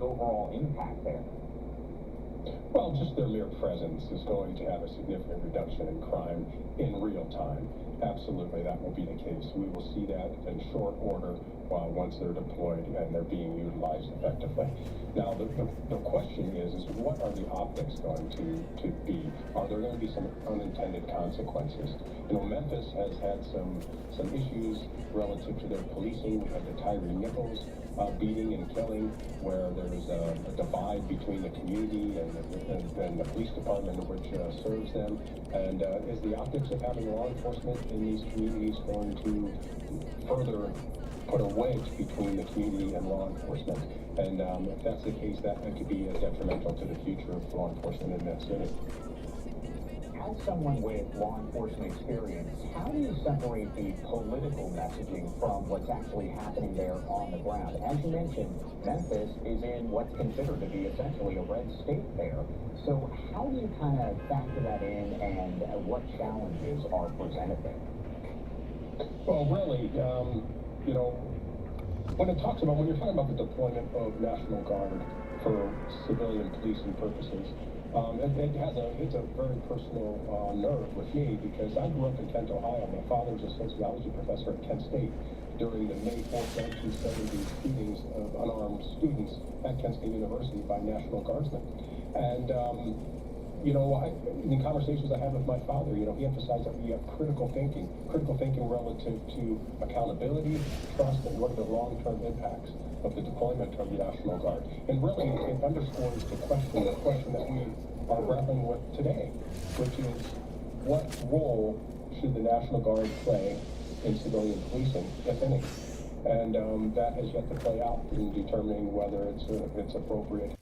overall impact there? Well, just their mere presence is going to have a significant reduction in crime in real time. Absolutely, that will be the case. We will see that in short order once they're deployed and they're being utilized effectively. Now, the question is what are the optics going to be? Are there going to be some unintended consequences? You know, Memphis has had some issues relative to their policing. We had the Tyree Nichols beating and killing, where there's a divide between the community and the police department which serves them. And is the optics of having law enforcement in these communities going to further put a wedge between the community and law enforcement? And if that's the case, that could be detrimental to the future of law enforcement in that city. As someone with law enforcement experience, how do you separate the political messaging from what's actually happening there on the ground? As you mentioned, Memphis is in what's considered to be essentially a red state there. So how do you kind of factor that in, and what challenges are presented there? Well, really, you know, when you're talking about the deployment of National Guard for civilian policing purposes, it's a very personal nerve with me, because I grew up in Kent, Ohio. My father was a sociology professor at Kent State during the May 4th, 1970 shootings of unarmed students at Kent State University by National Guardsmen. And you know, in conversations I had with my father, you know, he emphasized that we have critical thinking relative to accountability, trust, and what are the long-term impacts of the deployment of the National Guard. And really, it underscores the question that we are grappling with today, which is, what role should the National Guard play in civilian policing, if any? And that has yet to play out in determining whether it's appropriate.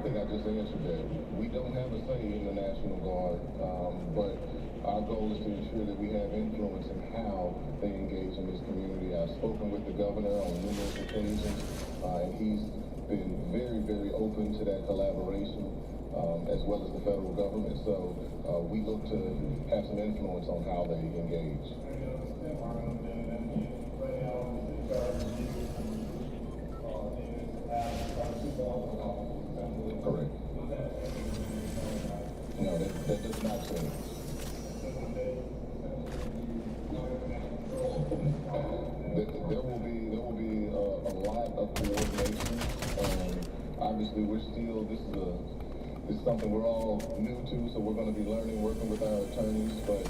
think I just answered that. We don't have a say in the National Guard, but our goal is to ensure that we have influence in how they engage in this community. I've spoken with the governor on numerous occasions, and he's been very, very open to that collaboration, as well as the federal government. So we look to have some influence on how they engage. Correct. No, that does not change. There will be a lot of coordination. Obviously, this is something we're all new to, so we're going to be learning, working with our attorneys. But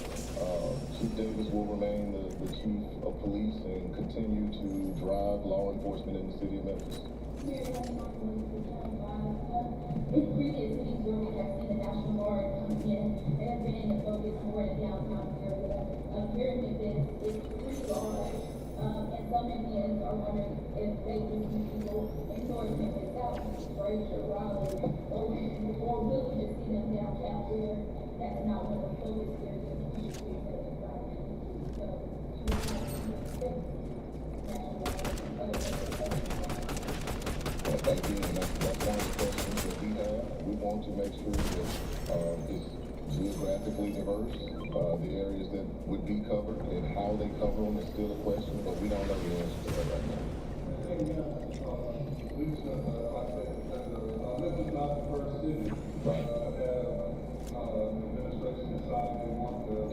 Chief Davis will remain the chief of police and continue to drive law enforcement in the city of Memphis. In previous cities where we have seen the National Guard come in, there has been a focus more in the downtown area. Here in Memphis, it's pretty large, and some Memphians are wondering if they can see people in North Memphis, South Fraser, Raleigh, or will we just see them downtown where that's not one of the focus areas of the industry. Again, that's one of the questions that we have. We want to make sure that it's geographically diverse. The areas that would be covered and how they cover them is still a question, but we don't know the answer to that right now. Memphis is not the first city Right. administration decided they want to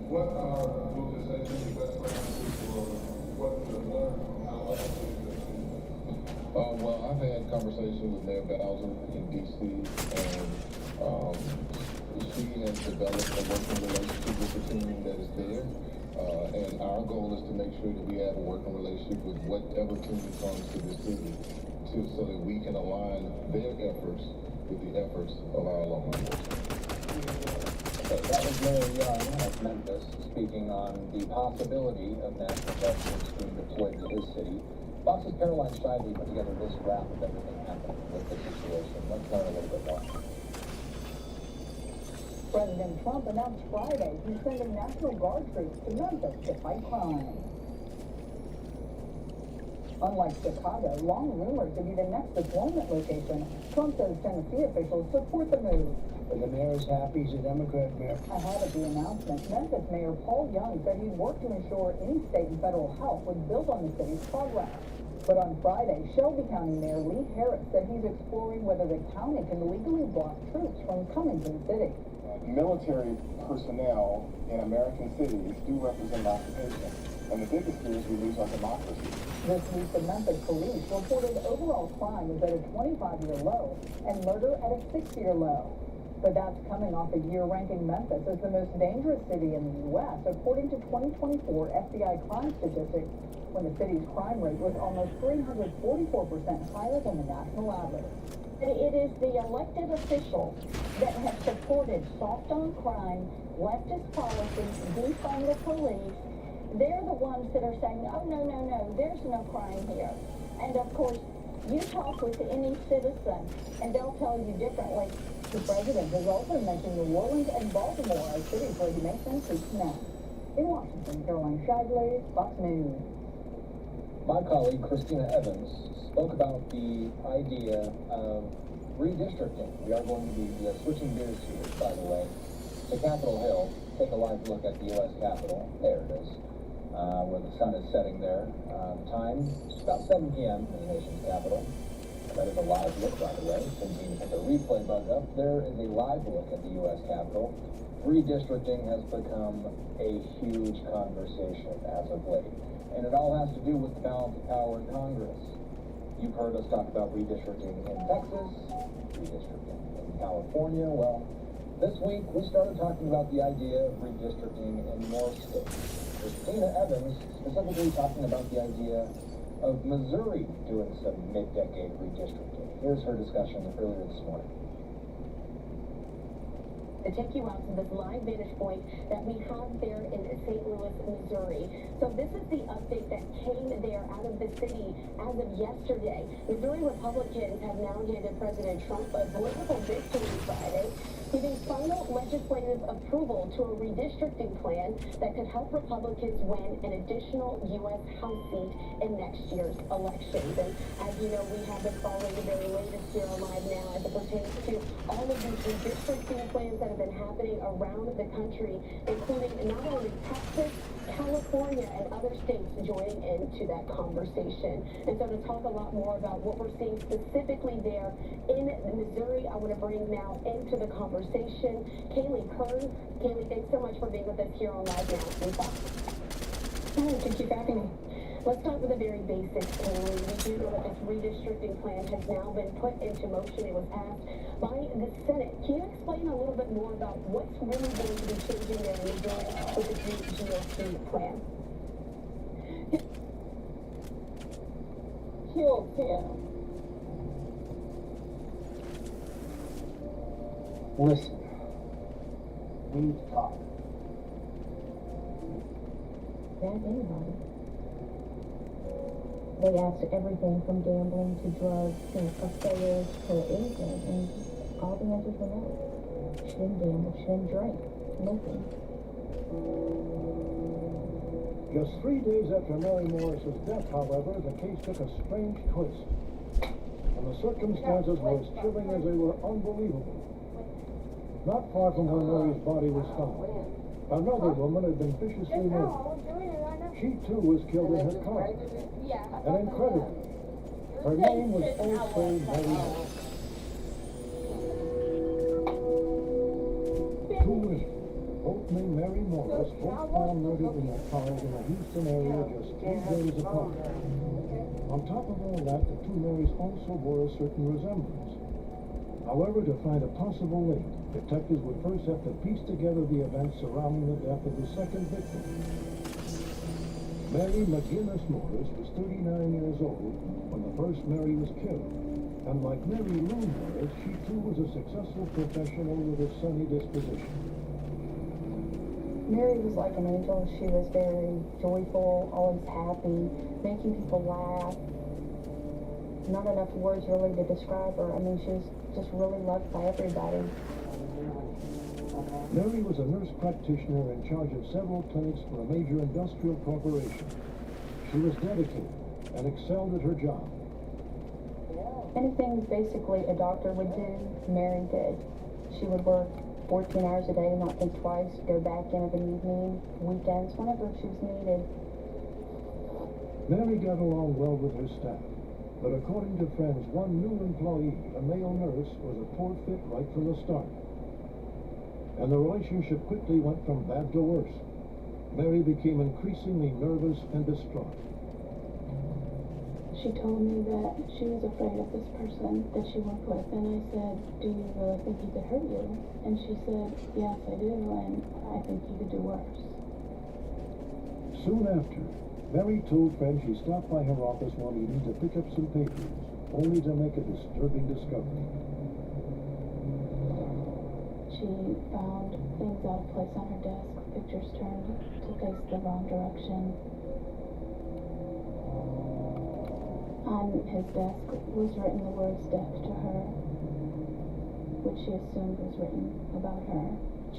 what are motivations, best practices, or what to learn from how other cities are doing? Well, I've had conversations with Mayor Bowser in D.C., and she has developed a working relationship with the team that is there. And our goal is to make sure that we have a working relationship with whatever team comes to the city, so that we can align their efforts with the efforts of our law enforcement. Okay, that was Mayor Young of Memphis speaking on the possibility of national veterans being deployed to his city. Fox's Caroline Shively put together this graph of everything happening with the situation. Let's learn a little bit more. President Trump announced Friday he's sending National Guard troops to Memphis to fight crime. Unlike Chicago, long rumored to be the next deployment location, Trump says Tennessee officials support the move. The mayor is happy. He's a Democrat mayor. Ahead of the announcement, Memphis Mayor Paul Young said he'd work to ensure any state and federal help would build on the city's progress. But on Friday, Shelby County Mayor Lee Harris said he's exploring whether the county can legally block troops from coming to the city. Military personnel in American cities do represent occupation, and the biggest fear is we lose our democracy. This week, the Memphis police reported overall crime is at a 25-year low and murder at a 6-year low. But that's coming off a year ranking Memphis as the most dangerous city in the U.S., according to 2024 FBI crime statistics, when the city's crime rate was almost 344% higher than the national average. It is the elected officials that have supported soft on crime, leftist policies, defund the police. They're the ones that are saying, oh, no, there's no crime here. And of course, you talk with any citizen, and they'll tell you differently. The president has also mentioned New Orleans and Baltimore as cities where he makes them troops now. In Washington, Caroline Shively, Fox News. My colleague, Christina Evans, spoke about the idea of redistricting. We are going to be switching gears here, by the way, to Capitol Hill. Take a live look at the U.S. Capitol. There it is, where the sun is setting there. Time, it's about 7 p.m. in the nation's capital. That is a live look, by the way. Since you hit the replay button up, there is a live look at the U.S. Capitol. Redistricting has become a huge conversation as of late. And it all has to do with the balance of power in Congress. You've heard us talk about redistricting in Texas, redistricting in California. Well, this week we started talking about the idea of redistricting in more states. Christina Evans specifically talking about the idea of Missouri doing some mid-decade redistricting. Here's her discussion earlier this morning. to take you out to this live vantage point that we have there in St. Louis, Missouri. So this is the update that came there out of the city as of yesterday. Missouri Republicans have now handed President Trump a political victory Friday, giving final legislative approval to a redistricting plan that could help Republicans win an additional U.S. House seat in next year's elections. And as you know, we have been following the very latest here on Live Now as it pertains to all of these redistricting plans that have been happening around the country, including not only Texas, California, and other states joining into that conversation. And so to talk a lot more about what we're seeing specifically there in Missouri, I want to bring now into the conversation Kaylee Kern. Kaylee, thanks so much for being with us here on Live Now. Thank you for having me. Let's start with the very basics, Kaylee. We do know that this redistricting plan has now been put into motion. It was passed by the Senate. Can you explain a little bit more about what's really going to be changing there in Missouri with this new GOP plan? Killed him. Listen, we need to talk. That anybody. They asked everything from gambling to drugs to affairs to anything, and all the answers were no. She didn't gamble, she didn't drink, nothing. Just 3 days after Mary Morris's death, however, the case took a strange twist. And the circumstances were as chilling as they were unbelievable. Not far from where Mary's body was found, another woman had been viciously murdered. She too was killed in her car. And incredibly, her name was also Mary Morris. Two women, both named Mary Morris, both found murdered in their cars in the Houston area just 3 days apart. On top of all that, the two Marys also bore a certain resemblance. However, to find a possible link, detectives would first have to piece together the events surrounding the death of the second victim. Mary McGinnis Morris was 39 years old when the first Mary was killed. And like Mary Lou Morris, she too was a successful professional with a sunny disposition. Mary was like an angel. She was very joyful, always happy, making people laugh. Not enough words really to describe her. I mean, she was just really loved by everybody. Mary was a nurse practitioner in charge of several clinics for a major industrial corporation. She was dedicated and excelled at her job. Anything basically a doctor would do, Mary did. She would work 14 hours a day, not think twice, go back in of an evening, weekends, whenever she was needed. Mary got along well with her staff, but according to friends, one new employee, a male nurse, was a poor fit right from the start. And the relationship quickly went from bad to worse. Mary became increasingly nervous and distraught. She told me that she was afraid of this person that she worked with, and I said, do you really think he could hurt you? And she said, yes, I do, and I think he could do worse. Soon after, Mary told friends she stopped by her office one evening to pick up some papers, only to make a disturbing discovery. She found things out of place on her desk, pictures turned to face the wrong direction. On his desk was written the words death to her, which she assumed was written about her.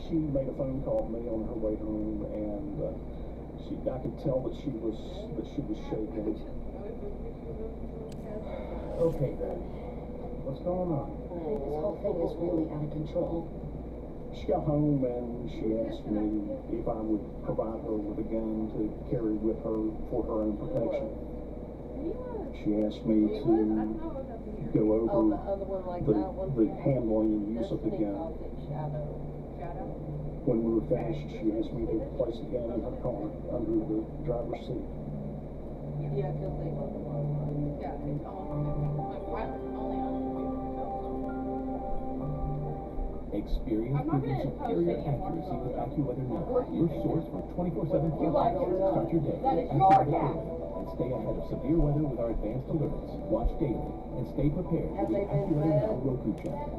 She made a phone call to me on her way home, and I could tell that she was shaking. Okay, then. What's going on? This whole thing is really out of control. She got home and she asked me if I would provide her with a gun to carry with her for her own protection. She asked me to go over the handling and use of the gun. When we were finished, she asked me to place the gun in her car under the driver's seat. Experience proven superior accuracy with AccuWeather Now, your source for 24/7 forecast. Start your day with AccuWeather and stay ahead of severe weather with our advanced alerts. Watch daily and stay prepared with the AccuWeather Now Roku channel.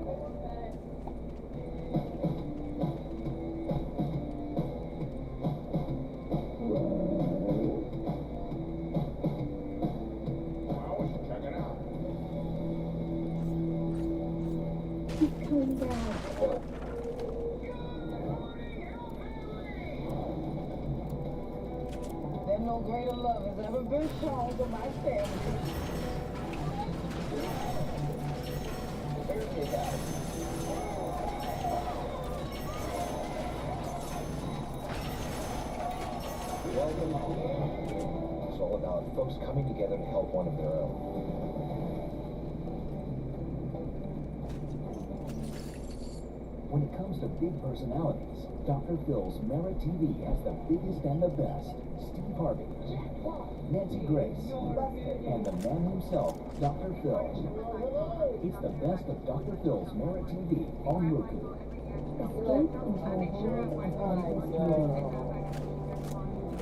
No greater love has ever been shown to my family. Seriously, guys. Welcome home. It's all about folks coming together to help one of their own. When it comes to big personalities, Dr. Phil's Merit TV has the biggest and the best. Steve Harvey, Nancy Grace, and the man himself, Dr. Phil. It's the best of Dr. Phil's Merit TV on Roku. Escape into a world of endless beauty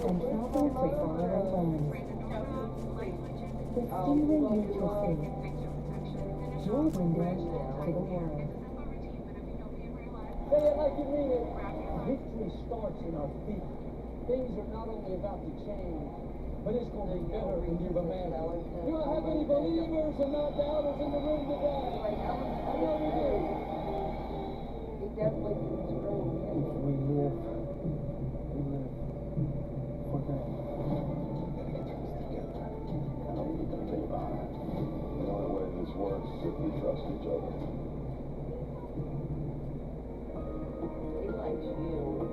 and travel to faraway lands. With Steven Literacy, your window to the world. Say it like you mean it. Victory starts in our feet. Things are not only about to change, but it's going to be better than you've imagined. Do I have any believers and not doubters in the room today? I know we do. It definitely is true. If we live for them. I don't need to think about it. The only way this works is if we trust each other. He likes you.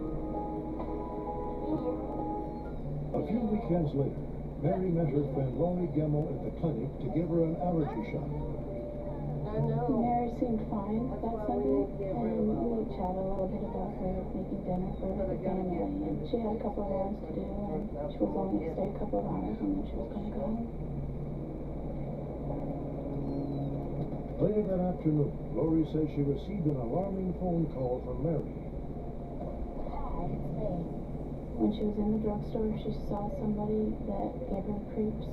A few weekends later, Mary met her friend Lori Gemmel at the clinic to give her an allergy shot. I know. Mary seemed fine that Sunday, and we chatted a little bit about her making dinner for her family, and she had a couple of hours to do, and she was only going to stay a couple of hours, and then she was going to go home. Later that afternoon, Lori says she received an alarming phone call from Mary. When she was in the drugstore, she saw somebody that gave her the creeps.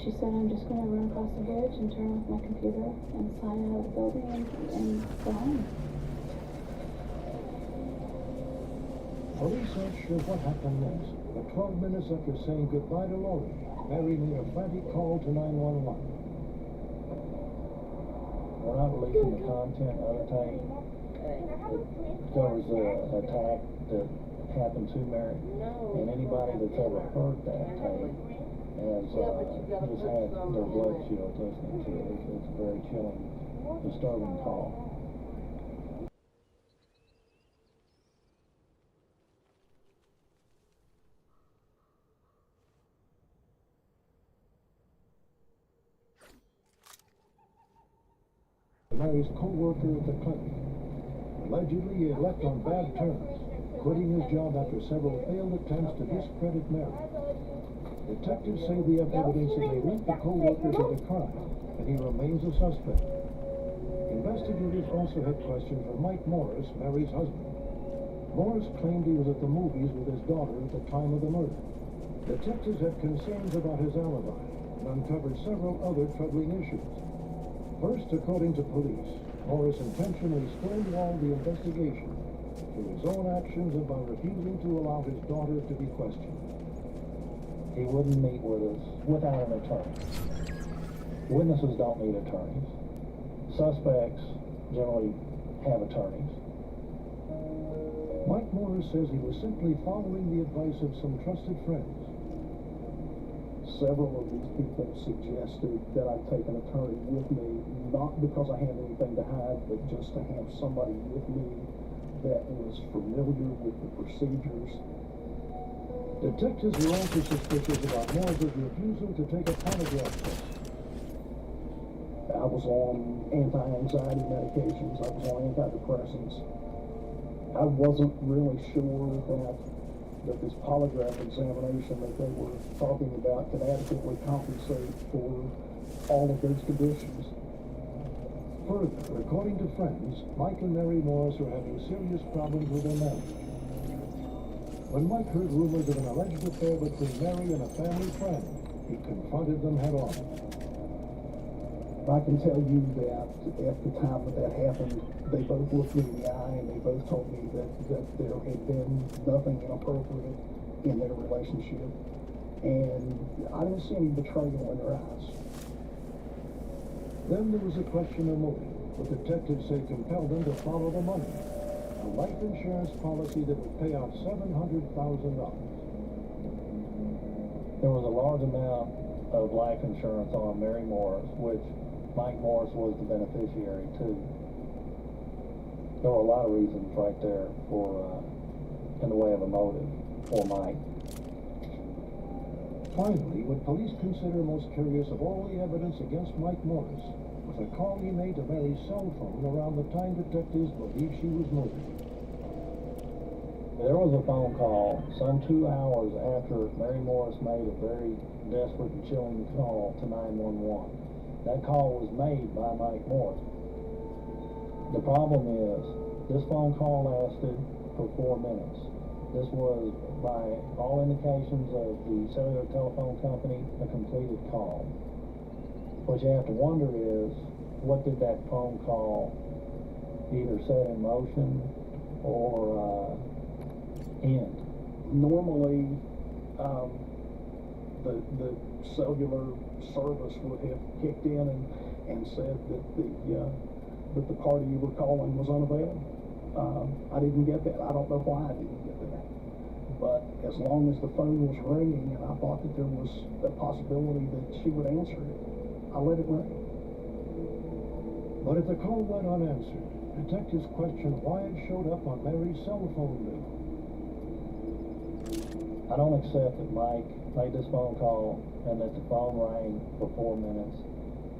She said, I'm just going to run across the bridge and turn off my computer and slide out of the building and go home. Police aren't sure what happened next, but 12 minutes after saying goodbye to Lori, Mary made a frantic call to 911. We're not releasing the content of the tape. It covers the attack that happened to Mary. And anybody that's ever heard that tape has just had their blood chilled listening to it. It's a very chilling, disturbing call. Mary's co-worker at the clinic. Allegedly, he had left on bad terms, quitting his job after several failed attempts to discredit Mary. Detectives say they have evidence that they linked the co-worker to the crime, and he remains a suspect. Investigators also had questions for Mike Morris, Mary's husband. Morris claimed he was at the movies with his daughter at the time of the murder. Detectives had concerns about his alibi and uncovered several other troubling issues. First, according to police, Morris intentionally stonewalled the investigation through his own actions and by refusing to allow his daughter to be questioned. He wouldn't meet with us without an attorney. Witnesses don't need attorneys. Suspects generally have attorneys. Mike Morris says he was simply following the advice of some trusted friends. Several of these people suggested that I take an attorney with me, not because I had anything to hide, but just to have somebody with me that was familiar with the procedures. Detectives were also suspicious about Morris's refusal to take a polygraph test. I was on anti-anxiety medications. I was on antidepressants. I wasn't really sure that this polygraph examination that they were talking about could adequately compensate for all of those conditions. Further, according to friends, Mike and Mary Morris were having serious problems with their marriage. When Mike heard rumors of an alleged affair between Mary and a family friend, he confronted them head on. I can tell you that at the time that happened, they both looked me in the eye and they both told me that there had been nothing inappropriate in their relationship. And I didn't see any betrayal in their eyes. Then there was a question of motive, what detectives say compelled them to follow the money. A life insurance policy that would pay out $700,000. There was a large amount of life insurance on Mary Morris, which Mike Morris was the beneficiary too. There were a lot of reasons right there for, in the way of a motive for Mike. Finally, what police consider most curious of all the evidence against Mike Morris was a call he made to Mary's cell phone around the time detectives believed she was murdered. There was a phone call some 2 hours after Mary Morris made a very desperate and chilling call to 911. That call was made by Mike Morris. The problem is, this phone call lasted for 4 minutes. This was, by all indications of the cellular telephone company, a completed call. What you have to wonder is, what did that phone call either set in motion or end? Normally, the cellular service would have kicked in and said that the party you were calling was unavailable. I didn't get that. I don't know why I didn't get that. But as long as the phone was ringing and I thought that there was a possibility that she would answer it, I let it ring. But if the call went unanswered, detectives questioned why it showed up on Mary's cell phone bill. I don't accept that Mike made this phone call and that the phone rang for 4 minutes.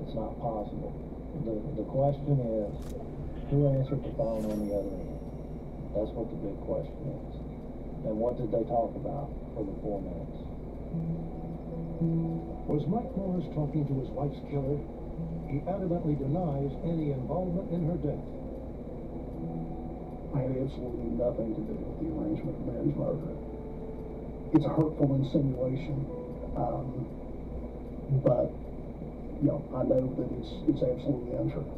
It's not possible. The question is, who answered the phone on the other end? That's what the big question is. And what did they talk about for the 4 minutes? Was Mike Morris talking to his wife's killer? He adamantly denies any involvement in her death. I had absolutely nothing to do with the arrangement of Mary's murder. It's a hurtful insinuation, but I know that it's absolutely untrue.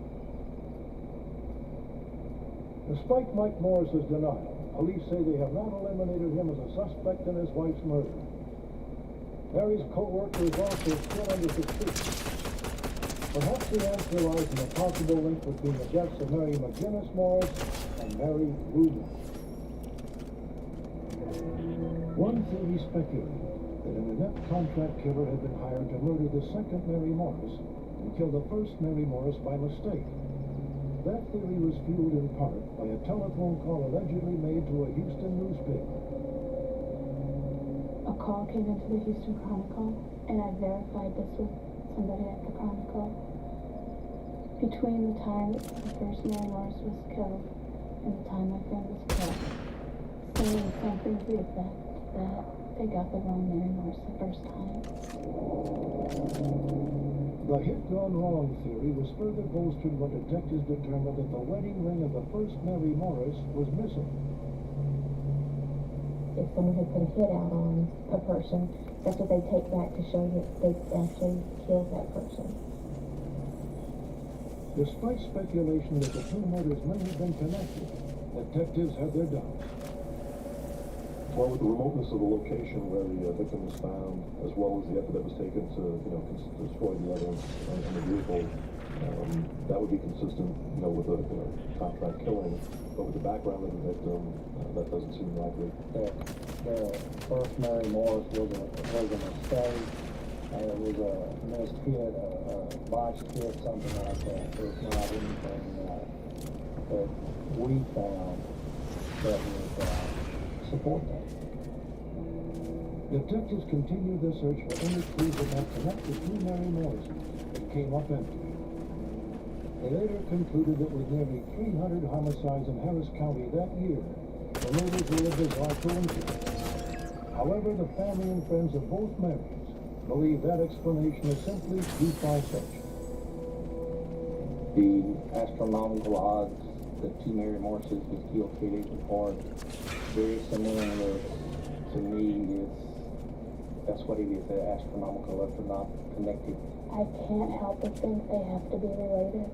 Despite Mike Morris's denial, police say they have not eliminated him as a suspect in his wife's murder. Mary's co-worker is also still under suspicion. Perhaps the answer lies in a possible link between the deaths of Mary McGinnis Morris and Mary Rubin. One theory speculated that an inept contract killer had been hired to murder the second Mary Morris and kill the first Mary Morris by mistake. That theory was fueled in part by a telephone call allegedly made to a Houston newspaper. A call came into the Houston Chronicle, and I verified this with somebody at the Chronicle. Between the time the first Mary Morris was killed and the time my friend was killed, saying something to the effect that they got the wrong Mary Morris the first time. The hit gone wrong theory was further bolstered when detectives determined that the wedding ring of the first Mary Morris was missing. If someone had put a hit out on a person, that's what they take back to show that they actually killed that person. Despite speculation that the two murders may have been connected, detectives have their doubts. Well, with the remoteness of the location where the victim was found, as well as the effort that was taken to, destroy the evidence in the vehicle, that would be consistent, with a contract killing. But with the background of the victim, that doesn't seem likely. The first Mary Morris was a mistake. It was a missed hit, a botched hit, something like that. There's not anything that we found that would support that. Detectives continued their search for any clues that might connect the two Mary Morrises, but came up empty. They later concluded that with nearly 300 homicides in Harris County that year, the murders were a bizarre coincidence. However, the family and friends of both Marys believe that explanation is simply too far-fetched. The astronomical odds that two Mary Morrises was guilty are very similar to me. That's what it is, astronomical, if they're not connected. I can't help but think they have to be related.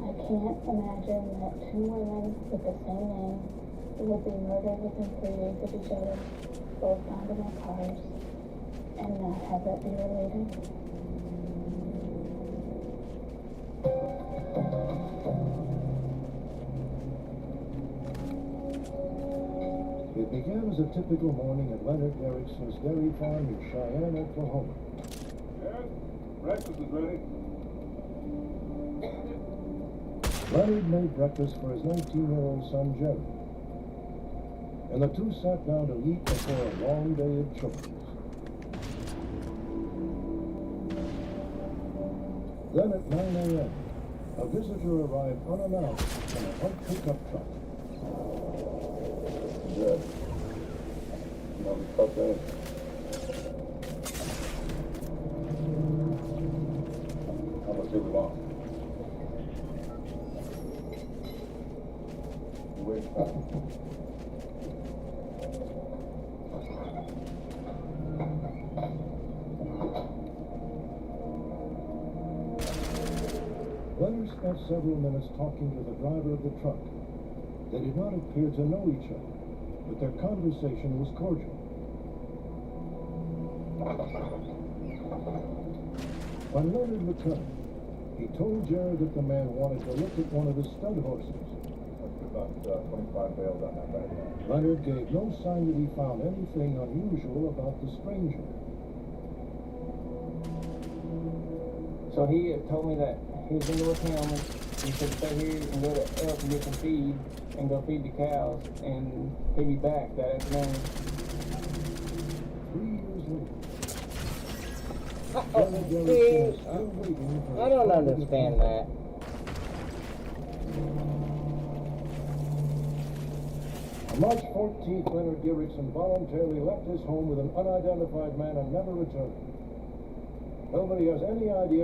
I can't imagine that two women with the same name would be murdered within 3 days of each other, both found in their cars, and not have that be related. It began as a typical morning at Leonard Derrickson's dairy farm in Cheyenne, Oklahoma. Yes, breakfast is ready. Leonard made breakfast for his 19-year-old son, Jerry. And the two sat down to eat before a long day of chores. Then at 9 a.m., a visitor arrived unannounced in a white pickup truck. Good. Okay. How much do we want? Wait. Leonard spent several minutes talking to the driver of the truck. They did not appear to know each other, but their conversation was cordial. When Leonard returned, he told Jared that the man wanted to look at one of his stud horses. About 25 bales on that right now. Leonard gave no sign that he found anything unusual about the stranger. So he told me that he was in North Helmand. He said stay here and go to Elk and get some feed and go feed the cows, and he'll be back that afternoon. 3 years later, I don't understand that. On March 14th, Leonard Derrickson voluntarily left his home with an unidentified man and never returned. Nobody has any idea